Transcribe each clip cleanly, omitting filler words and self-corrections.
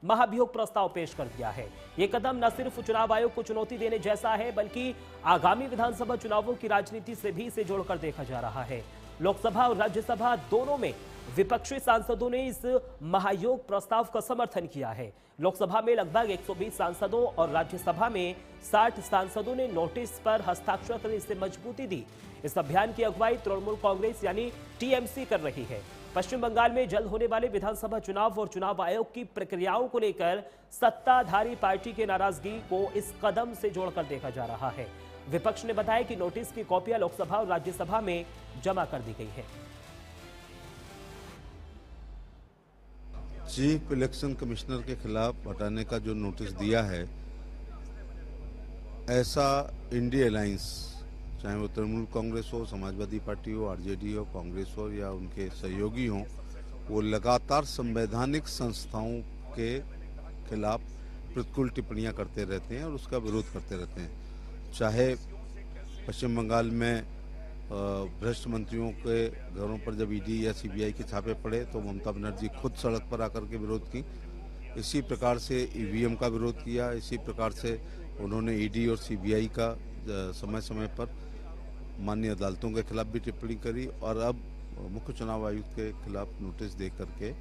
महाभियोग प्रस्ताव पेश कर दिया है। ये कदम न सिर्फ चुनाव आयोग को चुनौती देने जैसा है, बल्कि आगामी विधानसभा चुनावों की राजनीति से भी इसे जोड़कर देखा जा रहा है। लोकसभा और राज्यसभा दोनों में विपक्षी सांसदों ने इस महायोग प्रस्ताव का समर्थन किया है। लोकसभा में लगभग 120 सांसदों और राज्यसभा में 60 सांसदों ने नोटिस पर हस्ताक्षर कर इसे मजबूती दी। इस अभियान की अगुवाई तृणमूल कांग्रेस यानी टीएमसी कर रही है। पश्चिम बंगाल में जल्द होने वाले विधानसभा चुनाव और चुनाव आयोग की प्रक्रियाओं को लेकर सत्ताधारी पार्टी की नाराजगी को इस कदम से जोड़कर देखा जा रहा है। विपक्ष ने बताया कि नोटिस की कॉपियां लोकसभा और राज्यसभा में जमा कर दी गई है। चीफ इलेक्शन कमिश्नर के खिलाफ हटाने का जो नोटिस दिया है, ऐसा इंडिया अलायंस, चाहे वो तृणमूल कांग्रेस हो, समाजवादी पार्टी हो, आरजेडी हो, कांग्रेस हो या उनके सहयोगी हों, वो लगातार संवैधानिक संस्थाओं के खिलाफ प्रतिकूल टिप्पणियां करते रहते हैं और उसका विरोध करते रहते हैं। चाहे पश्चिम बंगाल में भ्रष्ट मंत्रियों के घरों पर जब ईडी या सीबीआई के छापे पड़े तो ममता बनर्जी खुद सड़क पर आकर के विरोध की। इसी प्रकार से ईवीएम का विरोध किया। इसी प्रकार से उन्होंने ईडी और सीबीआई का समय समय पर माननीय अदालतों के खिलाफ भी टिप्पणी करी और अब मुख्य चुनाव आयुक्त के खिलाफ नोटिस दे करके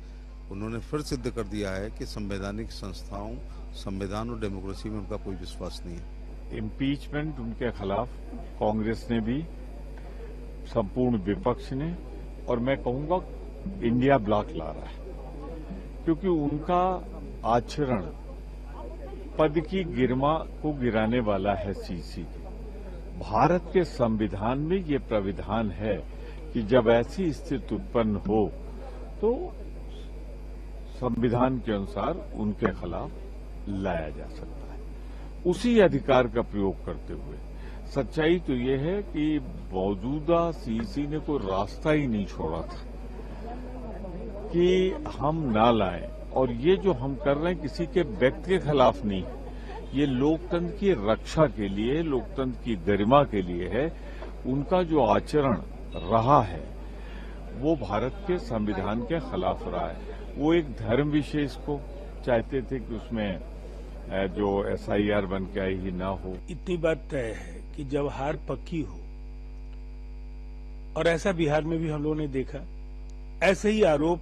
उन्होंने फिर सिद्ध कर दिया है कि संवैधानिक संस्थाओं, संविधान और डेमोक्रेसी में उनका कोई विश्वास नहीं है। इम्पीचमेंट उनके खिलाफ कांग्रेस ने भी, संपूर्ण विपक्ष ने, और मैं कहूंगा इंडिया ब्लॉक ला रहा है, क्योंकि उनका आचरण पद की गरिमा को गिराने वाला है। सीसी भारत के संविधान में ये प्राविधान है कि जब ऐसी स्थिति उत्पन्न हो तो संविधान के अनुसार उनके खिलाफ लाया जा सकता है। उसी अधिकार का प्रयोग करते हुए सच्चाई तो ये है कि मौजूदा सीसी ने कोई रास्ता ही नहीं छोड़ा था कि हम ना लाएं, और ये जो हम कर रहे हैं किसी के व्यक्ति के खिलाफ नहीं, ये लोकतंत्र की रक्षा के लिए, लोकतंत्र की गरिमा के लिए है। उनका जो आचरण रहा है वो भारत के संविधान के खिलाफ रहा है। वो एक धर्म विशेष को चाहते थे कि उसमें जो एसआईआर बन के आई ही ना हो। इतनी बात तय है कि जब हार पक्की हो, और ऐसा बिहार में भी हम लोगों ने देखा, ऐसे ही आरोप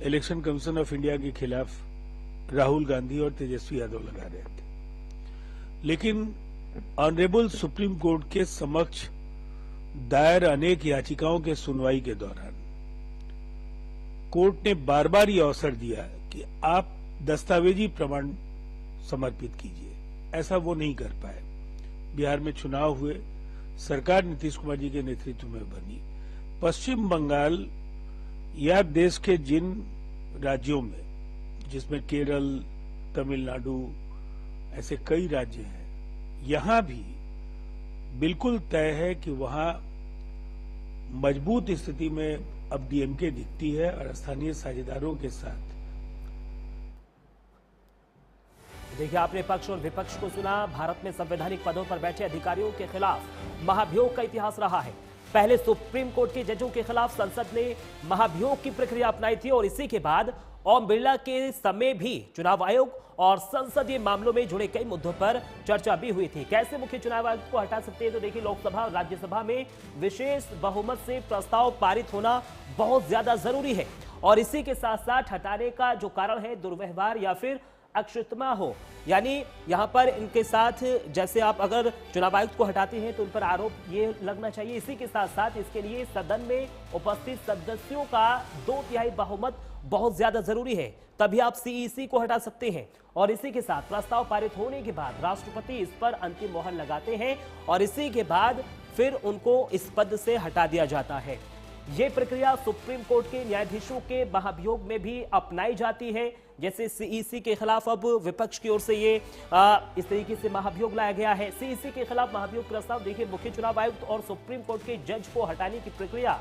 इलेक्शन कमीशन ऑफ इंडिया के खिलाफ राहुल गांधी और तेजस्वी यादव लगा रहे थे, लेकिन ऑनरेबल सुप्रीम कोर्ट के समक्ष दायर अनेक याचिकाओं के सुनवाई के दौरान कोर्ट ने बार बार ये अवसर दिया कि आप दस्तावेजी प्रमाण समर्पित कीजिए। ऐसा वो नहीं कर पाए। बिहार में चुनाव हुए, सरकार नीतीश कुमार जी के नेतृत्व में बनी। पश्चिम बंगाल या देश के जिन राज्यों में, जिसमें केरल, तमिलनाडु, ऐसे कई राज्य हैं, यहां भी बिल्कुल तय है कि वहां मजबूत स्थिति में अब डीएमके दिखती है और स्थानीय साझेदारों के साथ। देखिए, आपने पक्ष और विपक्ष को सुना। भारत में संवैधानिक पदों पर बैठे अधिकारियों के खिलाफ महाभियोग का इतिहास रहा है। पहले सुप्रीम कोर्ट के जजों के खिलाफ संसद ने महाभियोग की प्रक्रिया अपनाई थी और इसी के बाद ओम बिरला के समय भी चुनाव आयोग और संसदीय मामलों में जुड़े कई मुद्दों पर चर्चा भी हुई थी। कैसे मुख्य चुनाव आयुक्त को हटा सकते हैं, तो देखिए, लोकसभा और राज्यसभा में विशेष बहुमत से प्रस्ताव पारित होना बहुत ज्यादा जरूरी है और इसी के साथ साथ हटाने का जो कारण है दुर्व्यवहार या फिर अक्षितमा हो, यानी यहां पर इनके साथ जैसे आप अगर चुनाव आयुक्त को हटाते हैं तो उन पर आरोप ये लगना चाहिए। इसी के साथ साथ इसके लिए सदन में उपस्थित सदस्यों का 2/3 बहुमत बहुत ज्यादा जरूरी है, तभी आप सीईसी को हटा सकते हैं। और इसी के साथ प्रस्ताव पारित होने के बाद राष्ट्रपति इस पर अंतिम मोहर लगाते हैं और इसी के बाद फिर उनको इस पद से हटा दिया जाता है। ये प्रक्रिया सुप्रीम कोर्ट के न्यायाधीशों के महाभियोग में भी अपनाई जाती है। जैसे सीईसी के खिलाफ अब विपक्ष की ओर से ये इस तरीके से महाभियोग लाया गया है। सीईसी के खिलाफ महाभियोग प्रस्ताव, देखिए, मुख्य चुनाव आयुक्त और सुप्रीम कोर्ट के जज को हटाने की प्रक्रिया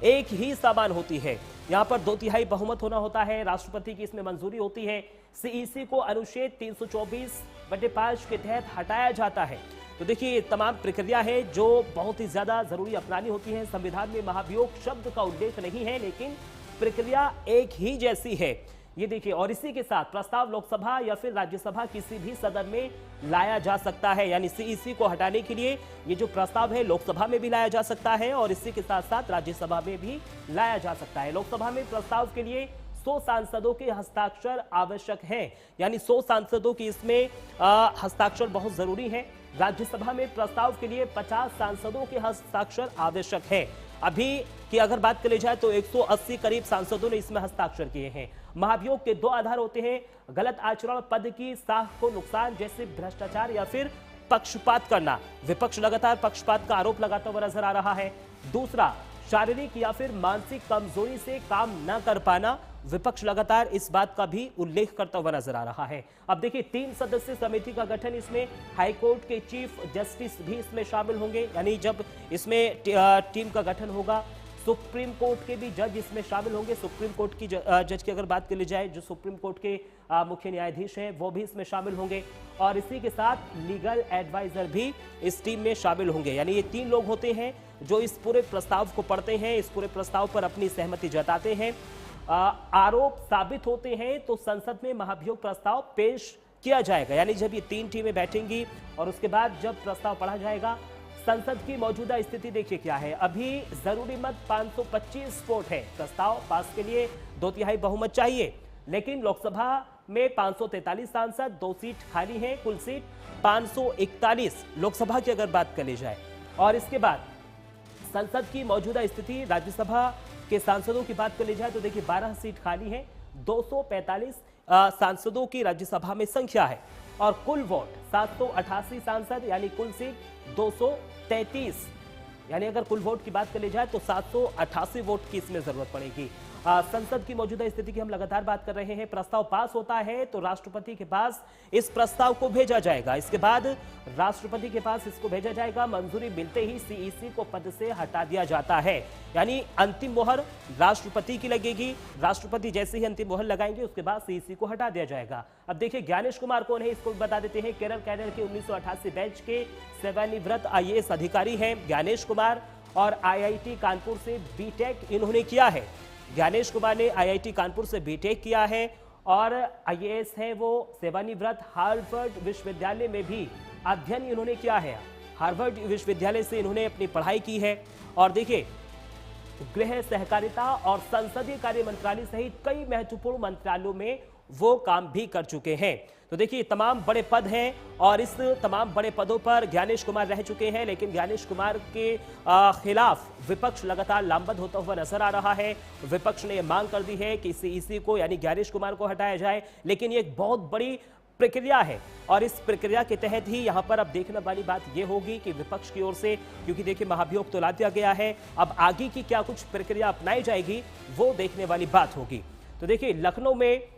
एक ही समान होती है। यहां पर 2/3 बहुमत होना होता है, राष्ट्रपति की इसमें मंजूरी होती है। सीईसी को अनुच्छेद 324/5 के तहत हटाया जाता है। तो देखिए, ये तमाम प्रक्रिया है जो बहुत ही ज्यादा जरूरी अपनानी होती है। संविधान में महाभियोग शब्द का उल्लेख नहीं है, लेकिन प्रक्रिया एक ही जैसी है। ये देखिए, और इसी के साथ प्रस्ताव लोकसभा या फिर राज्यसभा किसी भी सदन में लाया जा सकता है। यानी सीईसी को हटाने के लिए ये जो प्रस्ताव है लोकसभा में भी लाया जा सकता है और इसी के साथ साथ राज्यसभा में भी लाया जा सकता है। लोकसभा में प्रस्ताव के लिए 100 सांसदों के हस्ताक्षर आवश्यक हैं, यानी 100 सांसदों की इसमें हस्ताक्षर बहुत जरूरी है। राज्यसभा में प्रस्ताव के लिए 50 सांसदों के हस्ताक्षर आवश्यक है। अभी की अगर बात करी जाए तो 180 करीब सांसदों ने इसमें हस्ताक्षर किए हैं। महाभियोग के 2 आधार होते हैं, गलत आचरण, पद की साख को नुकसान जैसे भ्रष्टाचार या फिर पक्षपात करना। विपक्ष लगातार पक्षपात का आरोप लगाता हुआ नजर आ रहा है। दूसरा, शारीरिक या फिर मानसिक कमजोरी से काम न कर पाना। विपक्ष लगातार इस बात का भी उल्लेख करता हुआ नजर आ रहा है। अब देखिए, 3 सदस्यीय समिति का गठन, इसमें हाईकोर्ट के चीफ जस्टिस भी इसमें शामिल होंगे। यानी जब इसमें टीम का गठन होगा, सुप्रीम कोर्ट के भी जज इसमें शामिल होंगे। सुप्रीम कोर्ट की जज की अगर बात कर ली जाए, जो सुप्रीम कोर्ट के मुख्य न्यायाधीश हैं वो भी इसमें शामिल होंगे और इसी के साथ लीगल एडवाइजर भी इस टीम में शामिल होंगे। यानी ये 3 लोग होते हैं जो इस पूरे प्रस्ताव को पढ़ते हैं, इस पूरे प्रस्ताव पर अपनी सहमति जताते हैं। आरोप साबित होते हैं तो संसद में महाभियोग प्रस्ताव पेश किया जाएगा। यानी जब ये 3 टीमें बैठेंगी और उसके बाद जब प्रस्ताव पढ़ा जाएगा, संसद की मौजूदा स्थिति देखिए क्या है। अभी जरूरी मत 525 वोट है, प्रस्ताव पास के लिए 2/3 बहुमत चाहिए, लेकिन लोकसभा में 543 सांसद, 2 सीट खाली हैं, कुल सीट 541 लोकसभा की अगर बात कर ली जाए। और इसके बाद संसद की मौजूदा स्थिति, राज्यसभा के सांसदों की बात कर ली जाए तो देखिए 12 सीट खाली है, 245 सांसदों की राज्यसभा में संख्या है और कुल वोट 788 सांसद, यानी कुल सीट 233। यानी अगर कुल वोट की बात कर ली जाए तो 788 वोट की इसमें जरूरत पड़ेगी। संसद की मौजूदा स्थिति की हम लगातार बात कर रहे हैं। प्रस्ताव पास होता है तो राष्ट्रपति के पास इस प्रस्ताव को भेजा जाएगा। इसके बाद राष्ट्रपति के पास इसको भेजा जाएगा। मंजूरी मिलते ही सीईसी को पद से हटा दिया जाता है। यानी अंतिम मोहर राष्ट्रपति की लगेगी। राष्ट्रपति जैसे ही अंतिम मोहर लगाएंगे उसके बाद सीईसी को हटा दिया जाएगा। अब देखिए, ज्ञानेश कुमार कौन है इसको बता देते हैं। केरल कैडर के 1988 बैच के सेवानिवृत्त IAS अधिकारी हैं ज्ञानेश कुमार और IIT कानपुर से बीटेक इन्होंने किया है। ज्ञानेश कुमार ने IIT कानपुर से बीटेक किया है और IAS है वो सेवानिवृत्त। हार्वर्ड विश्वविद्यालय में भी अध्ययन इन्होंने किया है। हार्वर्ड विश्वविद्यालय से इन्होंने अपनी पढ़ाई की है। और देखिए, गृह, सहकारिता और संसदीय कार्य मंत्रालय सहित कई महत्वपूर्ण मंत्रालयों में वो काम भी कर चुके हैं। तो देखिए, तमाम बड़े पद हैं और इस तमाम बड़े पदों पर ज्ञानेश कुमार रह चुके हैं, लेकिन ज्ञानेश कुमार के खिलाफ विपक्ष लगातार लामबंद होता हुआ नजर आ रहा है। विपक्ष ने मांग कर दी है कि सीईसी को यानी ज्ञानेश कुमार को हटाया जाए, लेकिन ये एक बहुत बड़ी प्रक्रिया है और इस प्रक्रिया के तहत ही यहां पर अब देखने वाली बात यह होगी कि विपक्ष की ओर से, क्योंकि देखिए महाभियोग तो ला दिया गया है, अब आगे की क्या कुछ प्रक्रिया अपनाई जाएगी वो देखने वाली बात होगी। तो देखिए, लखनऊ में